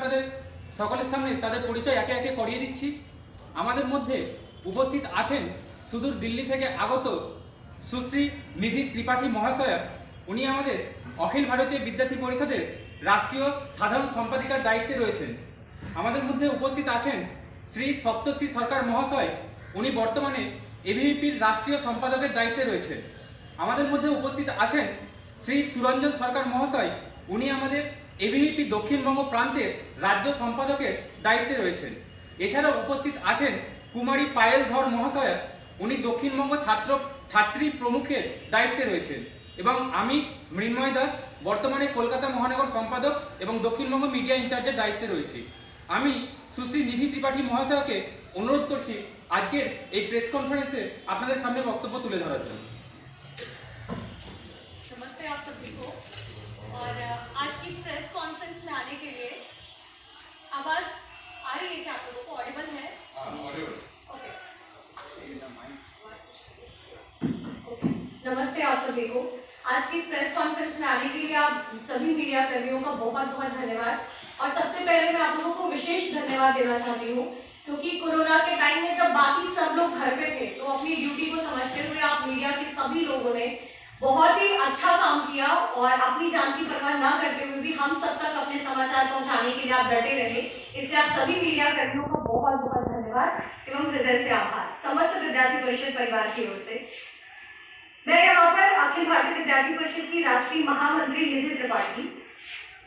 আপনাদের সকলের সামনে তাদের পরিচয় একে একে করিয়ে দিচ্ছি। আমাদের মধ্যে উপস্থিত আছেন সুদূর দিল্লি থেকে আগত সুশ্রী নিধি ত্রিপাঠী মহাশয়া। উনি আমাদের অখিল ভারতীয় বিদ্যার্থী পরিষদের রাষ্ট্রীয় সাধারণ সম্পাদিকার দায়িত্বে রয়েছেন। আমাদের মধ্যে উপস্থিত আছেন শ্রী সপ্তর্ষি সরকার মহাশয়। উনি বর্তমানে এবিভিপির রাষ্ট্রীয় সম্পাদকের দায়িত্বে রয়েছেন। আমাদের মধ্যে উপস্থিত আছেন শ্রী সুরঞ্জন সরকার মহাশয়। উনি আমাদের এবিভিপি দক্ষিণবঙ্গ প্রান্তের রাজ্য সম্পাদকের দায়িত্বে রয়েছেন। এছাড়াও উপস্থিত আছেন কুমারী পায়েল ধর মহাশয়া। উনি দক্ষিণবঙ্গ ছাত্রী প্রমুখের দায়িত্বে রয়েছেন। এবং আমি মৃন্ময় দাস, বর্তমানে কলকাতা মহানগর সম্পাদক এবং দক্ষিণবঙ্গ মিডিয়া ইনচার্জের দায়িত্বে রয়েছি। আমি সুশ্রী নিধি ত্রিপাঠী মহাশয়কে অনুরোধ করছি আজকের এই প্রেস কনফারেন্সে আপনাদের সামনে বক্তব্য তুলে ধরার জন্য। नमस्ते आप सभी को। और आज की प्रेस कॉन्फ्रेंस में आने के लिए आवाज़ आ रही है क्या आप लोगों को? ऑडिबल है? ओके। नमस्ते आप सभी को। आज की प्रेस कॉन्फ्रेंस में आने के लिए आप सभी मीडिया कर्मियों का बहुत बहुत धन्यवाद। और सबसे पहले मैं आप लोगों को विशेष धन्यवाद देना चाहती हूँ क्योंकि कोरोना के टाइम में जब बाकी सब लोग घर पे थे तो अपनी ड्यूटी को समझते हुए आप मीडिया के सभी लोगों ने बहुत ही अच्छा काम किया और अपनी जान की परवाह न करते हुए भी हम सब तक अपने समाचार पहुंचाने के लिए आप डटे रहे। इसलिए आप सभी मीडिया कर्मियों को बहुत बहुत धन्यवाद एवं हृदय से आभार समस्त विद्यार्थी परिषद परिवार की ओर से। मैं यहाँ पर अखिल भारतीय विद्यार्थी परिषद की राष्ट्रीय महामंत्री निधि त्रिपाठी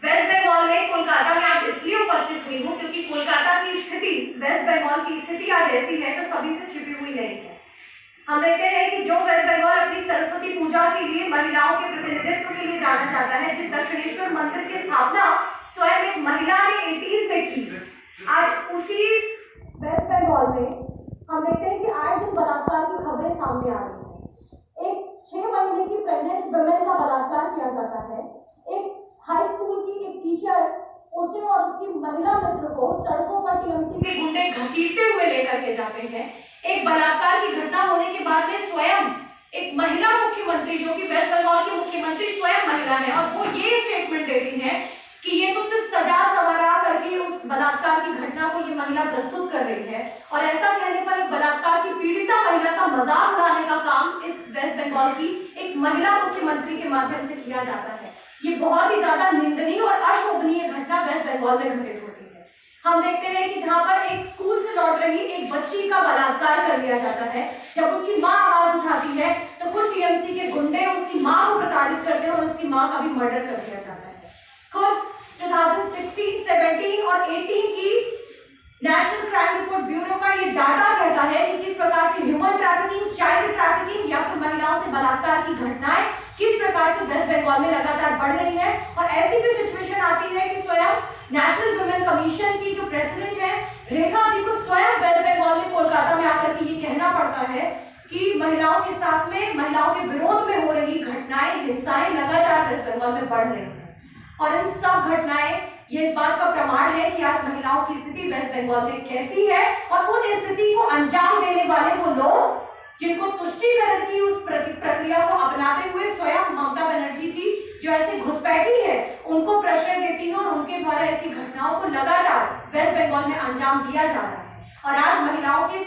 वेस्ट बंगाल में कोलकाता में आज इसलिए उपस्थित हुई हूँ क्योंकि कोलकाता की स्थिति वेस्ट बंगाल की स्थिति आज ऐसी है तो सभी से छिपी हुई नहीं है। हम देखते हैं कि जो वेस्ट बंगाल अपनी सरस्वती पूजा के लिए महिलाओं के प्रतिनिधित्व के लिए जाना जाता है, जिस दक्षिणेश्वर मंदिर की स्थापना स्वयं एक महिला ने 80s में की, आज उसी वेस्ट बंगाल में हम देखते हैं कि आए दिन बलात्कार की खबरें सामने आ रही हैं। एक 6 महीने की प्रेग्नेंट वुमेन का बलात्कार किया जाता है। एक हाई स्कूल की एक टीचर उसे और उसकी महिला मित्र को सड़कों पर टीएमसी के गुंडे घसीटते हुए लेकर के जाते हैं। एक बलात्कार की घटना होने के बाद में स्वयं एक महिला मुख्यमंत्री, जो कि वेस्ट बंगाल की मुख्यमंत्री स्वयं महिला है, और वो ये स्टेटमेंट देती है कि ये तो सिर्फ सजा सवरा करके उस बलात्कार की घटना को ये महिला प्रस्तुत कर रही है। और ऐसा कहने पर एक बलात्कार की पीड़िता महिला का मजाक उड़ाने का काम इस वेस्ट बंगाल की एक महिला मुख्यमंत्री के माध्यम से किया जाता है। ये बहुत ही ज्यादा निंदनीय और अशोभनीय घटना वेस्ट बंगाल में घटित होती है। हम देखते हैं कि जहां पर एक स्कूल से लौट रही एक बच्ची का बलात्कार कर लिया जाता है, जब उसकी मां आवाज उठाती है तो खुद टीएमसी के गुंडे उसकी मां को प्रताड़ित करते हैं और उसकी मां का भी मर्डर कर दिया जाता है। खुद 2016, 17 और 18 की नेशनल क्राइम रिपोर्ट ब्यूरो का ये डाटा कहता है कि किस प्रकार से ह्यूमन ट्रैफिकिंग, चाइल्ड ट्रैफिकिंग या फिर महिलाओं से बलात्कार की घटनाएं किस प्रकार से वेस्ट बंगाल में लगातार बढ़ रही है। और ऐसी भी सिचुएशन आती है कि स्वयं नेशनल वुमेन कमीशन की जो प्रेसिडेंट है रेखा जी को स्वयं वेस्ट बंगाल में कोलकाता में आकर के ये कहना पड़ता है कि महिलाओं के साथ में, महिलाओं के विरोध में हो रही घटनाएं, हिंसाएं लगातार वेस्ट बंगाल में बढ़ रही हैं। और इन सब घटनाएं ये इस बात का प्रमाण है कि आज महिलाओं की स्थिति वेस्ट बंगाल में कैसी है। और उन स्थिति को अंजाम देने वाले वो लोग जिनको तुष्टीकरण की उस प्रक्रिया को अपनाते हुए स्वयं ममता बनर्जी जी जो ऐसे घुसपैठी है उनको प्रश्रय देती है और उनके द्वारा ऐसी घटनाओं को लगातार वेस्ट बंगाल में अंजाम दिया जा रहा है। और आज महिलाओं के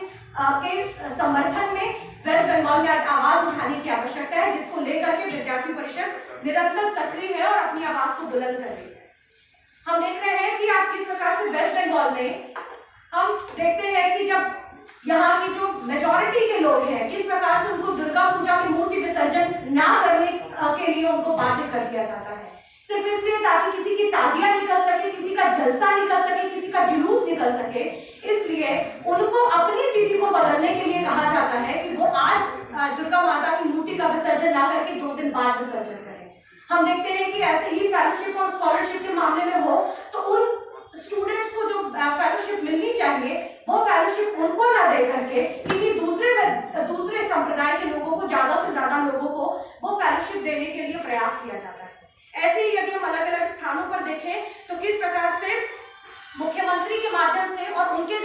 समर्थन में वेस्ट बंगाल में आज आवाज उठाने की आवश्यकता है, जिसको लेकर के विद्यार्थी परिषद निरंतर सक्रिय है और अपनी आवाज को बुलंद कर रही है। हम देख रहे हैं कि आज किस प्रकार से वेस्ट बंगाल में हम देखते हैं कि जब यहाँ की जो मेजॉरिटी के लोग हैं किस प्रकार से उनको दुर्गा पूजा में मूर्ति विसर्जन ना करने के लिए उनको बाध्य कर दिया जाता है, सिर्फ इसलिए ताकि किसी की ताजिया निकल सके, किसी का जलसा निकल सके, किसी का जुलूस निकल सके। इसलिए उनको अपनी तिथि को बदलने के लिए कहा जाता है कि वो आज दुर्गा माता की मूर्ति का विसर्जन ना करके 2 दिन बाद विसर्जन करें। हम देखते हैं कि ऐसे ही फेलोशिप और स्कॉलरशिप के मामले में हो तो उन स्टूडेंट्स को जो फेलोशिप मिलनी चाहिए वो फेलोशिप उनको ना दे करके क्योंकि दूसरे संप्रदाय के लोगों को, ज्यादा से ज्यादा लोगों को वो फेलोशिप देने के लिए प्रयास किया जाता है। ऐसे ही यदि हम अलग अलग स्थानों पर देखें तो किस प्रकार से मुख्यमंत्री के माध्यम से और उनके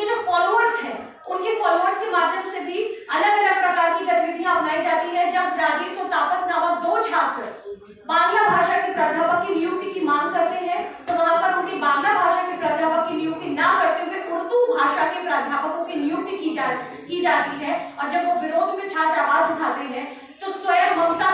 जो फॉलोअर्स हैं उनके फॉलोअर्स के माध्यम से भी अलग अलग प्रकार की गतिविधियां अपनाई जाती है। जब राजेश और तापस नामक 2 छात्र बांग्ला भाषा के प्राध्यापक की नियुक्ति की मांग करते हैं जाती है और जब वो विरोध में छात्र आवाज उठाते हैं तो स्वयं ममता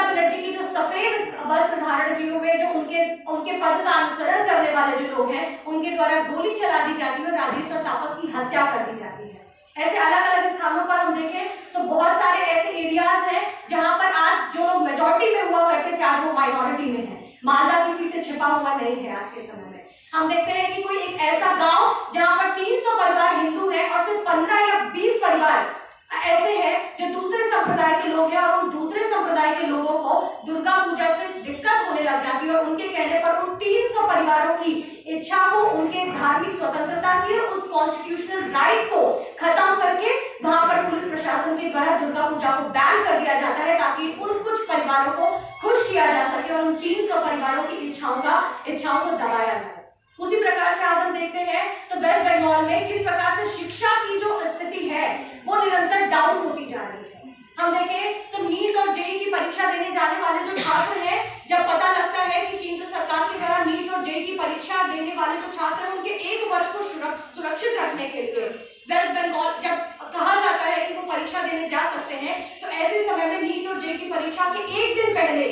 बनर्जी की जो सफेद वस्त्र धारण किए हुए जो उनके पद का अनुसरण करने वाले जो लोग हैं उनके द्वारा गोली चला दी जाती है और राजेश्वर तापस की हत्या कर दी जाती है। ऐसे अलग अलग स्थानों पर हम देखें तो बहुत सारे ऐसे एरियाज हैं जहां पर आज जो लोग मेजॉरिटी में हुआ करते थे आज वो माइनॉरिटी में है। मालदा किसी से छिपा हुआ नहीं है। आज के समय में हम देखते हैं कि कोई एक ऐसा गांव जहां पर 300 परिवार हिंदू हैं और सिर्फ 15 या 20 परिवार ऐसे हैं जो दूसरे संप्रदाय के लोग हैं और उन दूसरे संप्रदाय के लोगों को दुर्गा पूजा से दिक्कत होने लग जाती है और उनके कहने पर उन 300 परिवारों की इच्छा को, उनके धार्मिक स्वतंत्रता की, उस कॉन्स्टिट्यूशनल राइट को खत्म करके वहां पर पुलिस प्रशासन के द्वारा दुर्गा पूजा को बैन कर दिया जाता है ताकि उन कुछ परिवारों को खुश किया जा सके और उन 300 परिवारों की इच्छाओं को दबाया जाए। उसी प्रकार से आज हम देखते हैं तो वेस्ट बंगाल में किस प्रकार से शिक्षा की जो स्थिति है वो निरंतर डाउन होती जा रही है। हम देखें तो नीट और जेईई की परीक्षा देने जाने वाले जो छात्र हैं, जब पता लगता है कि केंद्र सरकार के द्वारा नीट और जेईई की परीक्षा देने वाले जो छात्र हैं उनके एक वर्ष को सुरक्षित रखने के लिए वेस्ट बंगाल जब कहा जाता है कि वो परीक्षा देने जा सकते हैं तो ऐसे समय में नीट और जेईई की परीक्षा के एक दिन पहले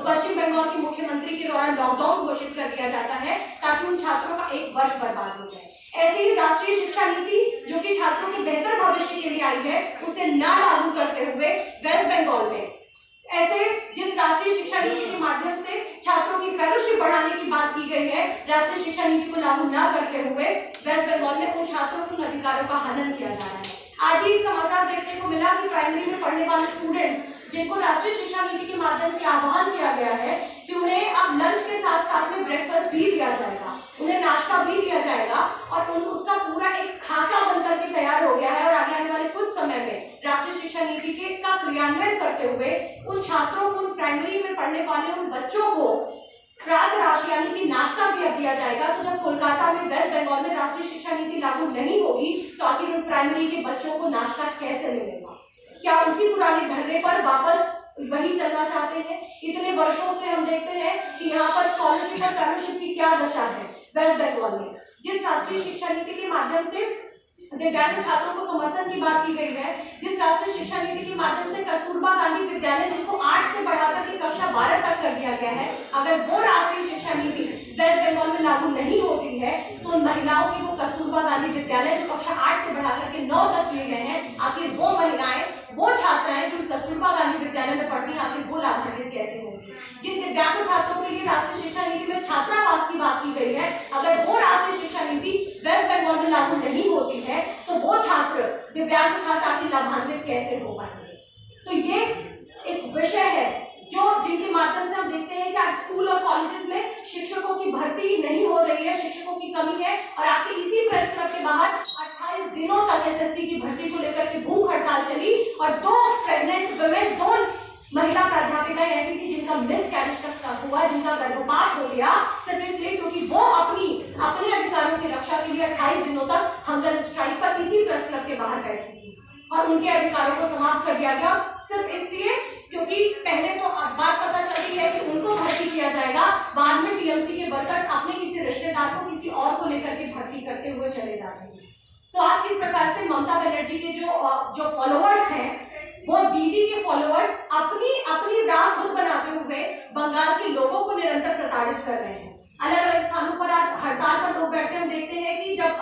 पश्चिम बंगाल के मुख्यमंत्री के द्वारा लॉकडाउन घोषित कर दिया जाता है ताकि उन छात्रों का एक वर्ष बर्बाद हो जाए। ऐसे ही राष्ट्रीय शिक्षा नीति जो कि छात्रों के बेहतर भविष्य के लिए आई है उसे न लागू करते हुए वेस्ट बंगाल में ऐसे जिस राष्ट्रीय शिक्षा नीति के माध्यम से छात्रों की फेलोशिप बढ़ाने की बात की गई है, राष्ट्रीय शिक्षा नीति को लागू न करते हुए वेस्ट बंगाल में उन छात्रों के अधिकारों का हनन किया जा रहा है। आज ही एक समाचार देखने को मिला कि प्राइमरी में पढ़ने वाले स्टूडेंट्स जिनको राष्ट्रीय शिक्षा नीति के माध्यम से आह्वान किया गया है कि उन्हें अब लंच के साथ साथ में ब्रेकफास्ट भी दिया जाएगा, उन्हें नाश्ता भी दिया जाएगा और उसका पूरा एक खाका बनकर के तैयार हो गया है और आगे आने वाले कुछ समय में राष्ट्रीय शिक्षा नीति का क्रियान्वयन करते हुए उन छात्रों को, उन प्राइमरी में पढ़ने वाले उन बच्चों को रात राशि यानी कि नाश्ता भी अब दिया जाएगा। तो जब कोलकाता में, वेस्ट बंगाल में राष्ट्रीय शिक्षा नीति लागू नहीं होगी तो आखिर उन प्राइमरी के बच्चों को नाश्ता कैसे मिलेगा? क्या उसी पुराने ढर्रे पर वापस वही चलना चाहते हैं? इतने वर्षों से हम देखते हैं कि यहाँ पर स्कॉलरशिप और फेलोशिप की क्या दशा है वेस्ट बंगाल में। जिस राष्ट्रीय शिक्षा नीति के माध्यम से दिव्यांग छात्रों को समर्थन की बात की गई है, जिस राष्ट्रीय शिक्षा नीति के माध्यम से कस्तूरबा गांधी विद्यालय जिनको 8 से बढ़ाकर के कक्षा 12 तक कर दिया गया है, अगर वो राष्ट्रीय शिक्षा नीति वेस्ट बंगाल में लागू नहीं होती है तो उन महिलाओं की वो कस्तूरबा गांधी विद्यालय जो कक्षा 8 से बढ़ाकर के 9 तक किए गए हैं, आखिर वो महिलाएं, वो छात्राएं जो कस्तूरबा गांधी विद्यालय में पढ़ती हैं, आखिर वो लाभान्वित कैसे होंगी? जिन दिव्यांग छात्रों के लिए राष्ट्रीय शिक्षा नीति में छात्रावास की बात की गई है, अगर वो राष्ट्रीय शिक्षा नीति वेस्ट बंगाल में लागू नहीं होती है तो वो छात्र, दिव्यांग छात्र आखिर लाभान्वित कैसे हो पाएंगे? तो ये एक विषय है जो जिनके माध्यम से हम देखते हैं कि आज स्कूल और कॉलेजेस में शिक्षकों की भर्ती नहीं हो रही है, शिक्षकों की कमी है और आपके इसी प्रेस क्लब के बाहर 28 दिनों तक एसएससी की भर्ती को लेकर के भूख हड़ताल चली और 2 प्रेग्नेंट वुमेन, 2 महिला प्राध्यापिकाएं ऐसी थी जिनका मिसकैरेज तक हुआ, जिनका गर्भपात हो गया, सिर्फ इसलिए क्योंकि वो अपने अधिकारों की रक्षा के लिए 28 दिनों तक हंगर स्ट्राइक पर इसी प्रेस क्लब के बाहर बैठी थी और उनके अधिकारों को समाप्त कर दिया गया सिर्फ इसलिए क्योंकि पहले तो बात पता चलती है कि उनको भर्ती किया जाएगा, बाद में टीएमसी के वर्कर्स अपने किसी रिश्तेदार को किसी और को लेकर के भर्ती करते हुए चले जाते हैं। तो आज किस प्रकार से ममता बनर्जी के जो फॉलोअर्स हैं वो दीदी के फॉलोअर्स अपनी राह खुद बनाते हुए बंगाल के लोगों को निरंतर प्रताड़ित कर रहे हैं। अलग अलग स्थानों पर आज हड़ताल पर लोग बैठे हम देखते हैं कि जब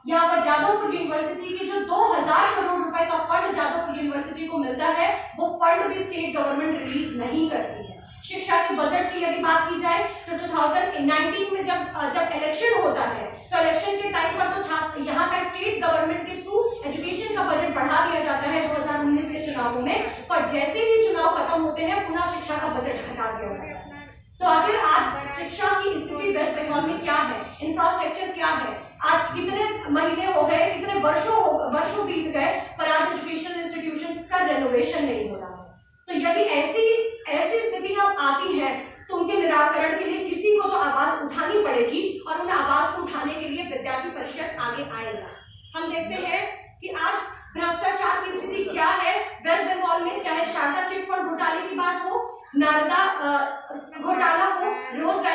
यहाँ पर जादवपुर यूनिवर्सिटी के जो 2000 करोड़ रुपए का फंड जादवपुर यूनिवर्सिटी को मिलता है वो फंड भी स्टेट गवर्नमेंट रिलीज नहीं करती है। शिक्षा के बजट की यदि बात की जाए तो 2019 में जब इलेक्शन होता है तो इलेक्शन के टाइम पर तो यहाँ का स्टेट गवर्नमेंट के थ्रू एजुकेशन का बजट बढ़ा दिया जाता है 2019 के चुनावों में, पर जैसे ही चुनाव खत्म होते हैं पुनः शिक्षा का बजट घटा दिया जाता है। तो आखिर आज शिक्षा की स्थिति वेस्ट बंगाल में क्या है, इंफ्रास्ट्रक्चर क्या है, आज कितने महीने हो गए, कितने वर्षों बीत गए पर आज एजुकेशन इंस्टीट्यूशंस का रेनोवेशन नहीं हो रहा है। तो यदि ऐसी स्थिति अब आती है तो उनके निराकरण के लिए किसी को तो आवाज उठानी पड़ेगी और उन आवाज को उठाने के लिए विद्यार्थी परिषद आगे आएगा। हम देखते हैं कि आज भ्रष्टाचार की स्थिति क्या है वेस्ट बंगाल में, चाहे शारदा चिटफंड घोटाले की बात हो, नारदा घोटाला हो, रोज